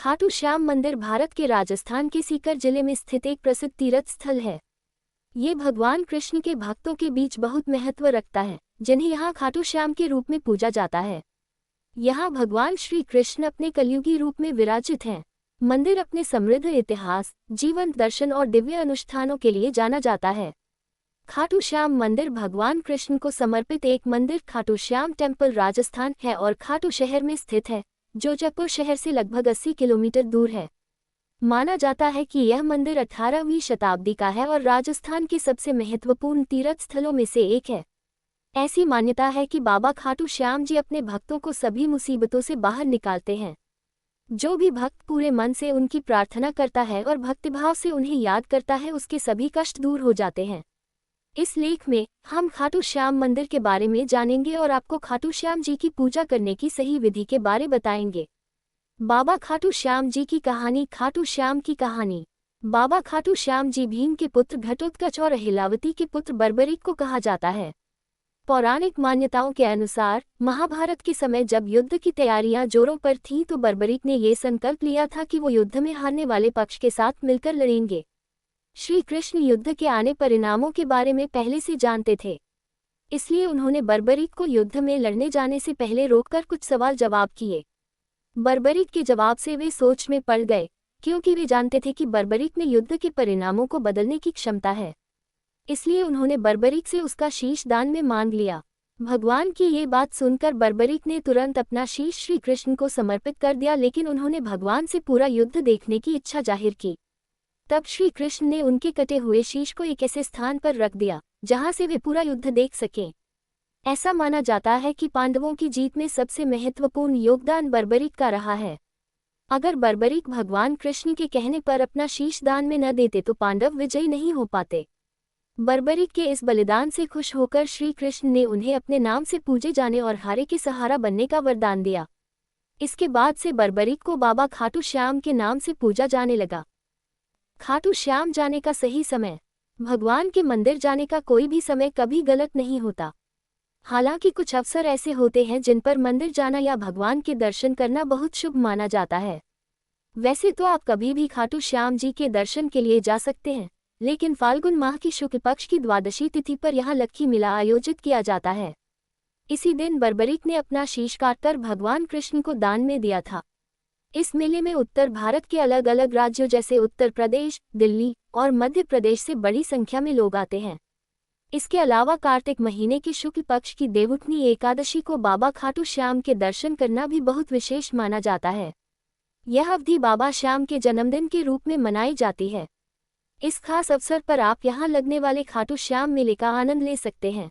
खाटू श्याम मंदिर भारत के राजस्थान के सीकर जिले में स्थित एक प्रसिद्ध तीर्थ स्थल है। ये भगवान कृष्ण के भक्तों के बीच बहुत महत्व रखता है, जिन्हें यहाँ खाटू श्याम के रूप में पूजा जाता है। यहाँ भगवान श्री कृष्ण अपने कलयुगी रूप में विराजित हैं। मंदिर अपने समृद्ध इतिहास, जीवंत दर्शन और दिव्य अनुष्ठानों के लिए जाना जाता है। खाटू श्याम मंदिर भगवान कृष्ण को समर्पित एक मंदिर खाटू श्याम टेम्पल राजस्थान है और खाटू शहर में स्थित है, जो जयपुर शहर से लगभग 80 किलोमीटर दूर है। माना जाता है कि यह मंदिर 18वीं शताब्दी का है और राजस्थान के सबसे महत्वपूर्ण तीर्थ स्थलों में से एक है। ऐसी मान्यता है कि बाबा खाटू श्याम जी अपने भक्तों को सभी मुसीबतों से बाहर निकालते हैं। जो भी भक्त पूरे मन से उनकी प्रार्थना करता है और भक्तिभाव से उन्हें याद करता है, उसके सभी कष्ट दूर हो जाते हैं। इस लेख में हम खाटू श्याम मंदिर के बारे में जानेंगे और आपको खाटू श्याम जी की पूजा करने की सही विधि के बारे बताएंगे। बाबा खाटू श्याम जी की कहानी। खाटू श्याम की कहानी। बाबा खाटू श्याम जी भीम के पुत्र घटोत्कच और अहिलावती के पुत्र बर्बरीक को कहा जाता है। पौराणिक मान्यताओं के अनुसार महाभारत के समय जब युद्ध की तैयारियां जोरों पर थीं तो बर्बरीक ने ये संकल्प लिया था कि वो युद्ध में हारने वाले पक्ष के साथ मिलकर लड़ेंगे। श्री कृष्ण युद्ध के आने परिणामों के बारे में पहले से जानते थे, इसलिए उन्होंने बर्बरीक को युद्ध में लड़ने जाने से पहले रोककर कुछ सवाल जवाब किए। बर्बरीक के जवाब से वे सोच में पड़ गए, क्योंकि वे जानते थे कि बर्बरीक में युद्ध के परिणामों को बदलने की क्षमता है। इसलिए उन्होंने बर्बरीक से उसका शीश दान में मांग लिया। भगवान की ये बात सुनकर बर्बरीक ने तुरंत अपना शीश श्री कृष्ण को समर्पित कर दिया, लेकिन उन्होंने भगवान से पूरा युद्ध देखने की इच्छा जाहिर की। तब श्री कृष्ण ने उनके कटे हुए शीश को एक ऐसे स्थान पर रख दिया जहां से वे पूरा युद्ध देख सकें। ऐसा माना जाता है कि पांडवों की जीत में सबसे महत्वपूर्ण योगदान बर्बरीक का रहा है। अगर बर्बरीक भगवान कृष्ण के कहने पर अपना शीश दान में न देते तो पांडव विजयी नहीं हो पाते। बर्बरीक के इस बलिदान से खुश होकर श्री कृष्ण ने उन्हें अपने नाम से पूजे जाने और हारे के सहारा बनने का वरदान दिया। इसके बाद से बर्बरीक को बाबा खाटू श्याम के नाम से पूजा जाने लगा। खाटू श्याम जाने का सही समय। भगवान के मंदिर जाने का कोई भी समय कभी गलत नहीं होता। हालांकि कुछ अवसर ऐसे होते हैं जिन पर मंदिर जाना या भगवान के दर्शन करना बहुत शुभ माना जाता है। वैसे तो आप कभी भी खाटू श्याम जी के दर्शन के लिए जा सकते हैं, लेकिन फाल्गुन माह की शुक्ल पक्ष की द्वादशी तिथि पर यहाँ लक्की मेला आयोजित किया जाता है। इसी दिन बर्बरीक ने अपना शीश काटकर भगवान कृष्ण को दान में दिया था। इस मेले में उत्तर भारत के अलग अलग राज्यों जैसे उत्तर प्रदेश, दिल्ली और मध्य प्रदेश से बड़ी संख्या में लोग आते हैं। इसके अलावा कार्तिक महीने की शुक्ल पक्ष की देवउठनी एकादशी को बाबा खाटू श्याम के दर्शन करना भी बहुत विशेष माना जाता है। यह अवधि बाबा श्याम के जन्मदिन के रूप में मनाई जाती है। इस खास अवसर पर आप यहाँ लगने वाले खाटू श्याम मेले का आनंद ले सकते हैं।